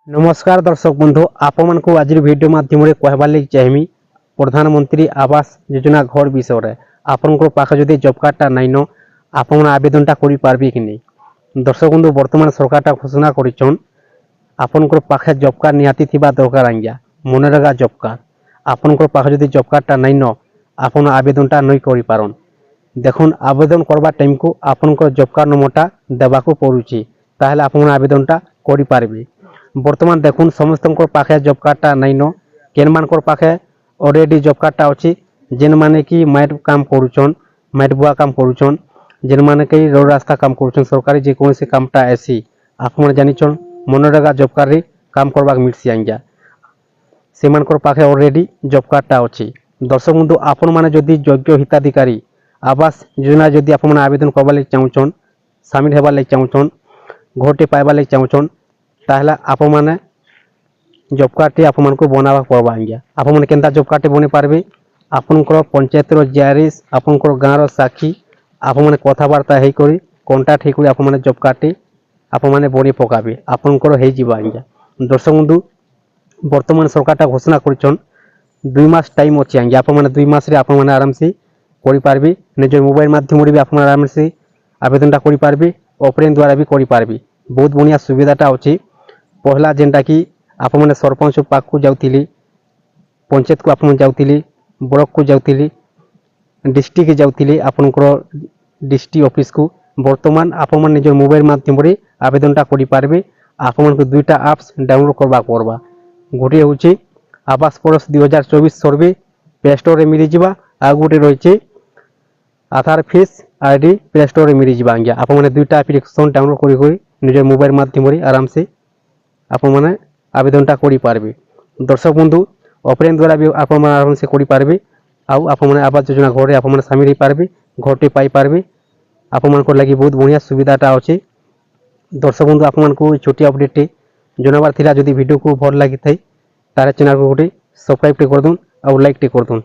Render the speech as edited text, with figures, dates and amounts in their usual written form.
नमस्कार दर्शक बंधु आपण को आज वीडियो माध्यम कहबार लगी चाहमी प्रधानमंत्री आवास योजना घर विषय आपण पाखे जदि जॉब कार्डटा नाइन न आपण आवेदनटा करि पारबे कि नहीं। दर्शक बंधु वर्तमान सरकारटा घोषणा करिछन आपण पाखे जॉब कार्ड निहाती थिबा दरकार आज्ञा मनरेगा जॉब कार्ड आपण पाखे जदि जॉब कार्डटा नाइन न आपण आवेदनटा नहीं करि पारन। देखुन आवेदन करबा टाइम को आपण जॉब कार्ड नंबरटा देबाकू पड़ुछि ताहेले आपण आवेदनटा करि पारबे। बर्तमान देखुन समस्त पाखे जॉब कार्डटा नाइन न केन मानकर पाखे ऑलरेडी जॉब कार्डटा अच्छी जेन माने कि माइट काम करुछन माइट बुआ काम करुछन जेन माने कि रोड रास्ता काम करुछन सरकारी जेकोसी कामटा ऐसी आपण जानिछन मनरेगा जॉब कार्ड रे काम करबाक मिलसी आज्ञा से मानकर पाखे ऑलरेडी जॉब कार्डटा अच्छी। दर्शक बंधु आपण माने जदि योग्य हिताधिकारी आवास योजना जदि आपण माने आवेदन करबा लागि चाहुछन शामिल हेबा लागि चाहुछन घरटे पाइबा लागि चाहुछन ताहला आप माने जॉब कार्ड आप को बनावा पड़वा आज्ञा। आप मैंने केनता जॉब कार्ड बने पारबे आपनकर पंचायत जेआरएस आपनकर गाँव साक्षी आप मैंने कथबार्ता है करी कंटाक्ट है आप मैंने जॉब कार्ड आप मैंने बनी पकाबे आपनकर हो जीवा आज्ञा। दर्शक बंधु वर्तमान सरकारटा घोषणा करिछन 2 मास टाइम अच्छी आज्ञा आप मैंने 2 मास रे आप मैंने आराम से करि पारबे निज मोबाइल माध्यम रे भी आप आराम से आवेदनटा करि पारबे ऑफलाइन द्वारा भी करि पारबे। बहुत बढ़िया सुविधाटा अच्छी। पहला जेनटा कि आप मैंने सरपंच पाक को जाऊली पंचायत को आप जाऊली ब्लॉक को जाऊली डिस्ट्रिक्ट जाऊली आपनकर डिस्ट्रिक्ट ऑफिस को वर्तमान आप निज मोबाइल माध्यम रे आवेदनटा करि पारबे। आप दुईटा एप्स डाउनलोड करबा पड़वा गोटे हूँ आवास पड़ोस 2024 सर्वे प्ले स्टोर रे मिल जावा आ गोटे रही आधार फीस आईडी प्ले स्टोर रे मिल जावा आज्ञा। आप दुईटा एप्लिकेशन डाउनलोड करी निज मोबाइल माध्यम रे आराम से आप मैंने आवेदनटा करि पारबे। दर्शक बंधु ऑफलाइन द्वारा भी आप आराम से करि पारबे आउ आप मैंने आवास योजना घर आप सामिल हो पारबे घरटे पाई पारबे आप मानकर लगी बहुत बढ़िया सुविधाटा अच्छे। दर्शक बंधु आप मानक छोटी अपडेट जनाबार थिला जदि वीडियो को भल लगी थाए तारे चैनल को गोटे सब्सक्राइब कर दून और लाइक कर दून।